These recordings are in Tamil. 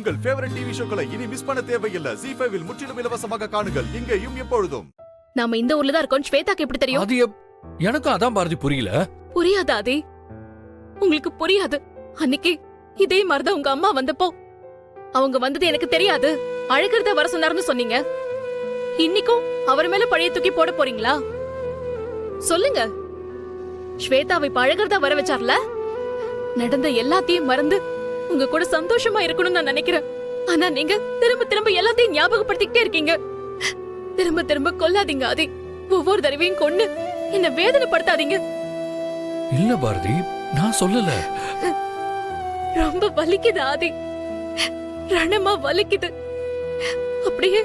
உங்கள் ஃபேவரட் டிவி ஷோக்களை இனி மிஸ் பண்ண தேவையில்லை. ZEE5 இல் முற்றிலும் இலவசமாக காணுங்கள். இங்கேயும் எப்பொழுதும். நாம இந்த ஊர்ல தான் இருக்கோம். ஸ்வேதாக்கு எப்படி தெரியும்? அது எனக்கும் அதான் பாரதி புரியல. புரியாதா ஆதி? உங்களுக்கு புரியாது. அன்னைக்கு இதே மாதிரிதான் உங்க அம்மா வந்தப்போ அவங்க வந்தது எனக்கு தெரியாது, அழகர்தான் வர சொன்னாருன்னு சொன்னீங்க. இன்னைக்கும் அவர் மேல பழைய தூக்கி போட போறீங்களா? சொல்லுங்க. ஸ்வேதாவை இப்ப அழகர்தா வர வச்சார்ல, நடந்த எல்லாத்தையும் மறந்து உங்க கூட சந்தோஷமா இருக்கணும்னு நான் நினைக்கிறேன். ஆனா நீங்க திரும்ப திரும்ப எல்லாத்தையும் ஞாபகப்படுத்திக்கிட்டே இருக்கீங்க. திரும்ப திரும்ப கொல்லாதீங்க ஆதி. ஒவ்வொரு தடவையும் கொண்டு என்ன வேதனைப்படுத்தாதீங்க. இல்ல பாரதி, நான் சொல்லல. ரொம்ப வலிக்குது ஆதி, ரணமா வலிக்குது. அப்படியே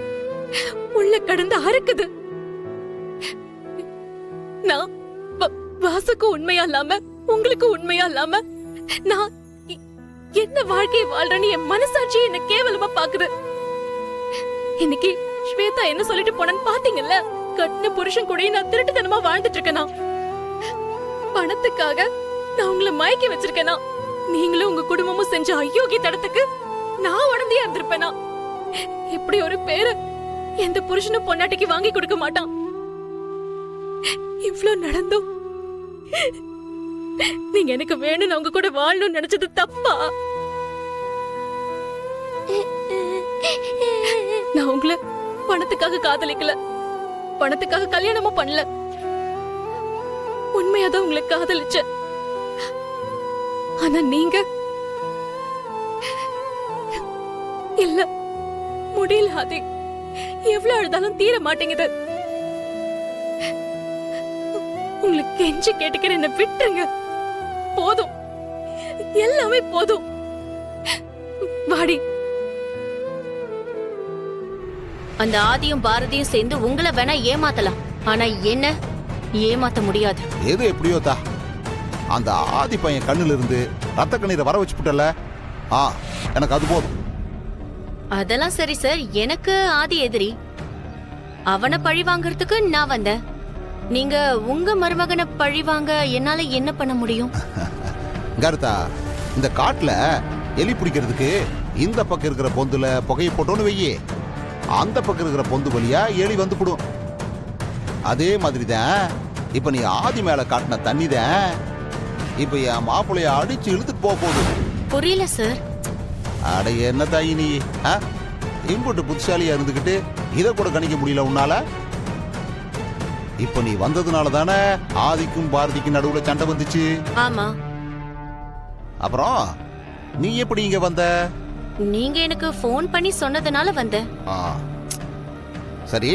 உள்ள கடந்து அறுக்குது. நான் வாசுக்கு உண்மையா இல்லாம உங்களுக்கு உண்மையா இல்லாம நான் என்ன வாழ்க்கையை வாழ்றேன்னு என் மனசாட்சி என்ன கேவலமா பாக்குது. இன்னைக்கு ஸ்வேதா என்ன சொல்லிட்டு போனன்னு பாத்தீங்கல்ல? கட்டின புருஷன் கூட நான் திருட்டுத்தனமா வாழ்ந்துட்டு இருக்கேனா? பணத்துக்காக நான் உங்களை மயக்கி வச்சிருக்கேனா? நீங்களும் உங்க குடும்பமும் செஞ்ச அயோக்கிய தடத்துக்கு நான் உடந்தையா இருந்திருப்பேனா? இப்படி ஒரு பேரு எந்த புருஷனும் பொண்டாட்டிக்கு வாங்கி கொடுக்க மாட்டான். இவ்ளோ நடந்தும் நீங்க எனக்கு வேணும் அவங்க கூட வாழணும்னு நினைச்சது தப்பா? நான் உங்களை பணத்துக்காக காதலிக்கல, பணத்துக்காக கல்யாணமும் பண்ணல. உண்மையாதான் உங்களை காதலிச்ச. ஆனா நீங்க இல்ல, முடியல ஆதி. எவ்வளவு அழுதாலும் தீர மாட்டேங்குது. உங்களுக்கு கெஞ்சி கேட்டுக்கிறேன், என்ன விட்டுருங்க. போதும், எல்லாமே போதும். வாடி. அந்த ஆதியும் பாரதியும் சேர்ந்து உங்களை வேணா ஏமாத்தலாம், ஆனா என்ன ஏமாத்த முடியாது. எது எப்படியோ தா, அந்த ஆதி பையன் கண்ணுல இருந்து ரத்த கண்ணீரை வர வச்சுட்டல, எனக்கு அது போதும். அதெல்லாம் சரி சார், எனக்கு ஆதி எதிரி. அவனை பழி வாங்கறதுக்கு நான் வந்தேன். நீங்க உங்க மருமகனை பழி வாங்க என்னால என்ன பண்ண முடியும்? கருத்தா, இந்த காட்டுல எலி பிடிக்கிறதுக்கு இந்த பக்கம் இருக்கிற பொந்துல புகையை போட்டோன்னு வெய்யே, அந்த பக்கம் இருக்கிற பொந்து வழியா எலி வந்து போடும். அதே மாதிரிதான் இப்ப நீ ஆதி மேல காட்டின தண்ணி தான் இப்ப என் மாப்பிளைய அடிச்சு இழுத்துட்டு போகுது. புரியல சார். அட என்ன தாயி நீ, இம்புட்டு புத்திசாலியா இருந்துகிட்டு இத கூட கணிக்க முடியல உன்னால? இப்ப நீ வந்ததுனால தானே ஆதிக்கும் பாரதிக்கும் நடுவுல சண்டை வந்துச்சு. ஆமா. அப்புறம் நீ எப்படி இங்க வந்த? நீங்க எனக்கு போன் பண்ணி சொன்னதுனால வந்தேன். சரி,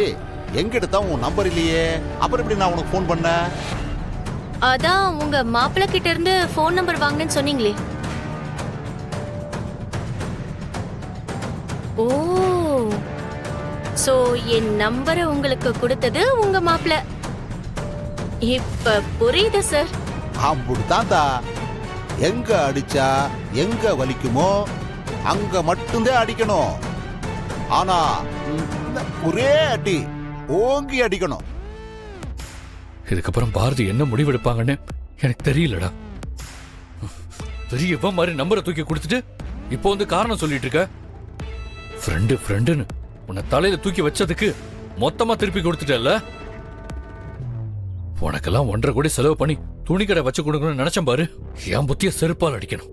எங்கிட்ட தான் உன் நம்பர் இல்லையே, அப்புறம் எப்படி நான் உனக்கு போன் பண்ண? அதான் உங்க மாப்பிள்ளை கிட்ட இருந்து போன் நம்பர் வாங்கினேன்னு சொன்னீங்களே. ஓ, சோ என் நம்பரை உங்களுக்கு கொடுத்தது உங்க மாப்பிள்ளை. இப்ப புரியுது சார். அப்படித்தான்தா, எங்க அடிச்சா எங்க வலிக்குமோ அங்க மட்டும்தான் அடிக்கணும். ஆனா ஒரே அடி ஓங்கி அடிக்கணும். இதுக்கப்புறம் பாரதி என்ன முடிவெடுப்பாங்கன்னு எனக்கு தெரியலடா. பெரியவ மாதிரி நம்பரை தூக்கி கொடுத்துட்டு இப்போ வந்து காரணம் சொல்லிட்டு இருக்க. ஃப்ரெண்டுன்னு உன்னை தலையில தூக்கி வச்சதுக்கு மொத்தமா திருப்பி கொடுத்துட்டல. உனக்கெல்லாம் 1.5 கோடி செலவு பண்ணி துணிக்கடை வச்சு கொடுக்கணும்னு நினைச்சேன் பாரு. என் புத்திய செருப்பால் அடிக்கணும்.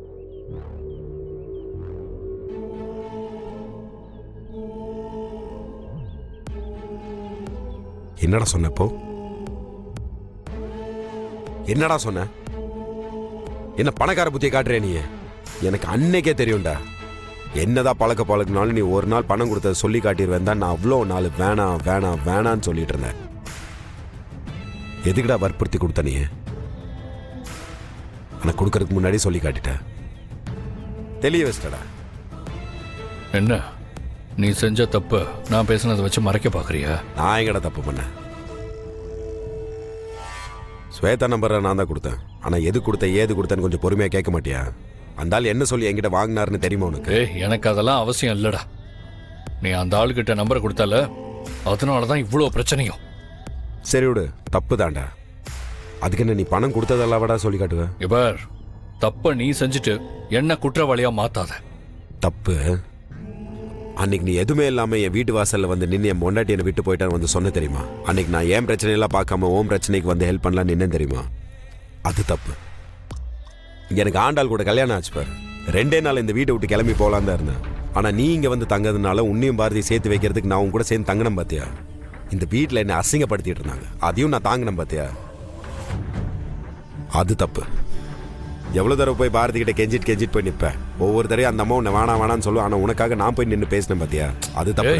என்னடா சொன்ன? இப்போ என்னடா சொன்ன? என்ன பணக்கார புத்தியை காட்டுறே நீ? எனக்கு அன்னைக்கே தெரியும்டா. என்னதான் பழக்கினாலும் நீ ஒரு நாள் பணம் கொடுத்தத சொல்லி காட்டிடுவேன் தான் நான் அவ்வளோ நாள் வேணாம் வேணாம் வேணான்னு சொல்லிட்டு இருந்தேன். எதுக்குடா வற்புறுத்தி கொடுத்த நீ? ஆனா கொடுக்கறதுக்கு முன்னாடி சொல்லி காட்டிட்ட. தெளிய வச்சிட்டடா. என்ன நீ செஞ்ச தப்பு நான் பேசுனதை வச்சு மறைக்க பாக்குறியா? நான் எங்கடா தப்பு பண்ணேன்? ஸ்வேதா நம்பரை நான் தான் கொடுத்தேன். ஆனா எது கொடுத்த ஏது கொடுத்தேன்னு கொஞ்சம் பொறுமையா கேட்க மாட்டியா? அந்த ஆள் என்ன சொல்லி என்கிட்ட வாங்கினாருன்னு தெரியுமா உனக்கு? எனக்கு அதெல்லாம் அவசியம் இல்லடா. நீ அந்த ஆளுகிட்ட நம்பரை கொடுத்தால, அதனாலதான் இவ்வளவு பிரச்சனையும். சரி விடு, தப்பு தாண்டா. அதுக்கு என்ன நீ பணம் கொடுத்ததெல்லாவடா சொல்லி காட்டுவ? இவர் தப்ப நீ செஞ்சுட்டு என்ன குற்றவாளியா மாத்தாத. தப்பு அன்னைக்கு நீ எதுவுமே இல்லாம என் வீட்டு வாசல்ல வந்து நின்று என் பொண்டாட்டி என்னை விட்டு போயிட்டான்னு வந்து சொன்ன தெரியுமா? அன்னைக்கு நான் ஏன் பிரச்சனையெல்லாம் பார்க்காம ஓம் பிரச்சனைக்கு வந்து ஹெல்ப் பண்ணலாம் நின்னேன் தெரியுமா? அது தப்பு. எனக்கு ஆண்டாள் கூட கல்யாணம் ஆச்சு பாரு. 2 நாள் இந்த வீட்டை விட்டு கிளம்பி போகலாம் தான் இருந்தேன். ஆனா நீ இங்க வந்து தங்கறதுனால உன்னையும் பாரதி சேர்த்து வைக்கிறதுக்கு நான் உன் கூட சேர்ந்து தங்கணும் பாத்தியா? இந்த வீட்டில் என்னை அசிங்கப்படுத்திட்டு இருந்தாங்க, அதையும் நான் தாங்கினேன் பாத்தியா? அது தப்பு. எவ்வளவு தடவை போய் பாரதி கிட்ட கெஞ்சிட்டு போய் நிற்பேன். ஒவ்வொரு தடவையும் அந்த அம்மா உன்னை வேணான்னு சொல்லுவோம். ஆனா உனக்காக நான் போய் நின்று பேசினேன் பாத்தியா? அது தப்பு.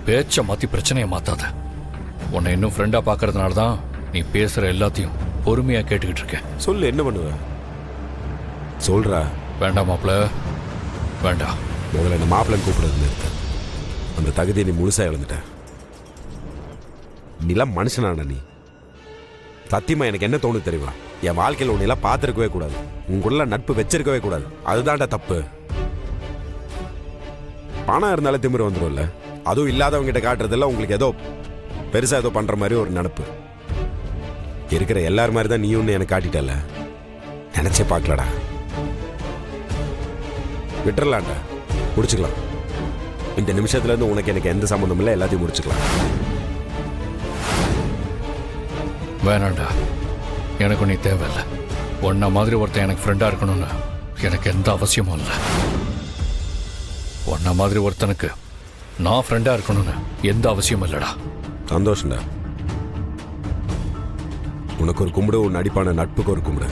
பேச்ச மாத்தி பிரச்சனையை மாத்தாத. உன்னை இன்னும் ஃப்ரெண்டா பாக்குறதுனால தான் நீ பேசுற எல்லாத்தையும் பொறுமையா கேட்டுக்கிட்டு இருக்க. சொல்லு, என்ன பண்ணுவ? சொல்றா. வேண்டாம் மாப்பிள, வேண்டாம். முதல்ல என்ன மாப்பிள்ளன்னு கூப்பிடுறது நிறுத்த. அந்த தகுதியை நீ முழுசா இழந்துட்ட. நீலாம் மனுஷனான நீ? சத்தியமா எனக்கு என்ன தோணுது தெரியுமா? என் வாழ்க்கையில் உன்னெல்லாம் பார்த்துருக்கவே கூடாது, உங்களுக்குள்ள நட்பு வச்சிருக்கவே கூடாது. அதுதான்டா தப்பு. பணம் இருந்தாலும் திமிரு வந்துடும்ல, அதுவும் இல்லாதவங்க கிட்ட காட்டுறதெல்லாம் உங்களுக்கு ஏதோ பெருசா ஏதோ பண்ற மாதிரி ஒரு நடப்பு. இருக்கிற எல்லாரும் மாதிரி தான் நீ ஒன்று எனக்கு காட்டிட்டல. நினைச்சே பார்க்கலடா. விட்டுறலாம்டா, முடிச்சுக்கலாம். இந்த நிமிஷத்துல இருந்து உனக்கு எனக்கு எந்த சம்மந்தம் இல்லை, எல்லாத்தையும் முடிச்சுக்கலாம். வேணாண்டா, எனக்கு நீ தேவையில்லை. உன்ன மாதிரி ஒருத்தன் எனக்கு ஃப்ரெண்டா இருக்கணும்னு எனக்கு எந்த அவசியமும் இல்லை. உன்ன மாதிரி ஒருத்தனுக்கு நான் ஃப்ரெண்டா இருக்கணும்னு எந்த அவசியமும் இல்லடா. சந்தோஷம்டா. உனக்கு ஒரு கும்பிடு, உன் அடிப்பான நட்புக்கு ஒரு கும்பிடு.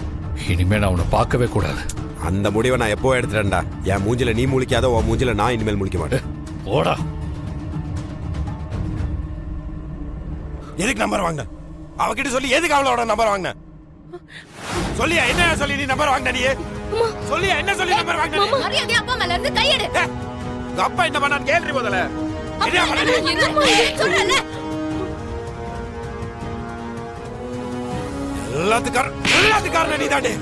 இனிமே நான் உன்னை பார்க்கவே கூடாது. அந்த முடிவை நான் எப்போ எடுத்துட்டேன்டா. என் மூஞ்சில நீ முழிக்காத, உன் மூஞ்சில நான் இனிமேல் முழிக்க மாட்டேன். ஓடா. எதுக்கு நம்பர் வாங்கின? அவகிட்ட சொல்லி எதுக்கு அவளோட நம்பர் வாங்கின? சொல்லியா என்ன சொல்லி நீ நம்பர் வாங்கின? நீ சொல்லியா என்ன சொல்லி நம்பர் வாங்கின? மரியாதையா அப்பா மேல இருந்து கையெடு. உங்க அப்பா என்ன பண்ணான்னு கேள்வி முதல்ல. என்ன பண்ணானே? எல்லாத்துக்காரன் நீ தானே.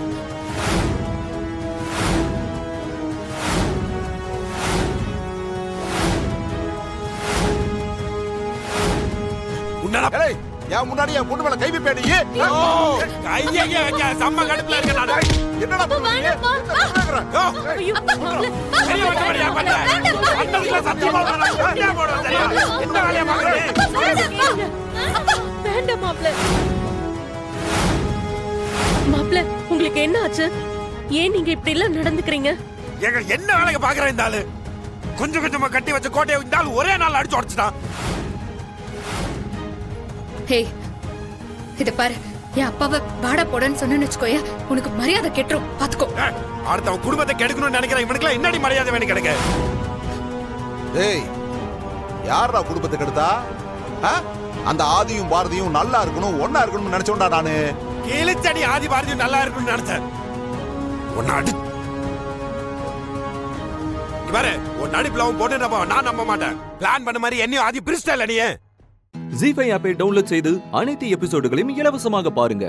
என் முன்னாடி என் பொண்ணு மேல கை வைப்பேன் நீ. கையே வைக்க செம்ம கடுப்புல இருக்க நான். என்னடா பண்ணுவீங்க? வேண்டாம் மாப்ள. மாப்ள, உங்களுக்கு என்ன ஆச்சு? ஏன் நீங்க இப்படி எல்லாம் நடந்துக்கிறீங்க? என்ன வேலைக்கு பாக்குற இந்த ஆளு? கொஞ்சம் கொஞ்சமா கட்டி வச்ச கோட்டையை இந்த ஆளு ஒரே நாள் அடிச்சு உடைச்சிட்டான். ஹே, இத பாரு, என் அப்பாவை வாடா போடன்னு சொன்னேன்னு வச்சுக்கோய, உனக்கு மரியாதை கெட்டுரும். பாத்துக்கோ. அடுத்தவன் குடும்பத்தை கெடுக்கணும்னு நினைக்கிறேன் இவனுக்குலாம் என்னடி மரியாதை வேணும் கிடைக்க? ஏய், யாரா குடும்பத்தை கெடுத்தா? அந்த ஆதியும் பாரதியும் நல்லா இருக்கணும், ஒன்னா இருக்கணும்னு நினைச்சோண்டா நானு. கிழிச்சடி ஆதி பாரதியும் நல்லா இருக்கணும்னு நினைச்சேன். ஒன்னு அடி பாரு, உன் நடிப்புல அவன் போட்டு நான் நம்ப மாட்டேன். பிளான் பண்ண மாதிரி என்னையும் ஆதி பிரிஸ்டல் நீ. ஜீ5 ஆப்பை டவுன்லோட் செய்து அனைத்து எபிசோடுகளையும் இலவசமாக பாருங்க.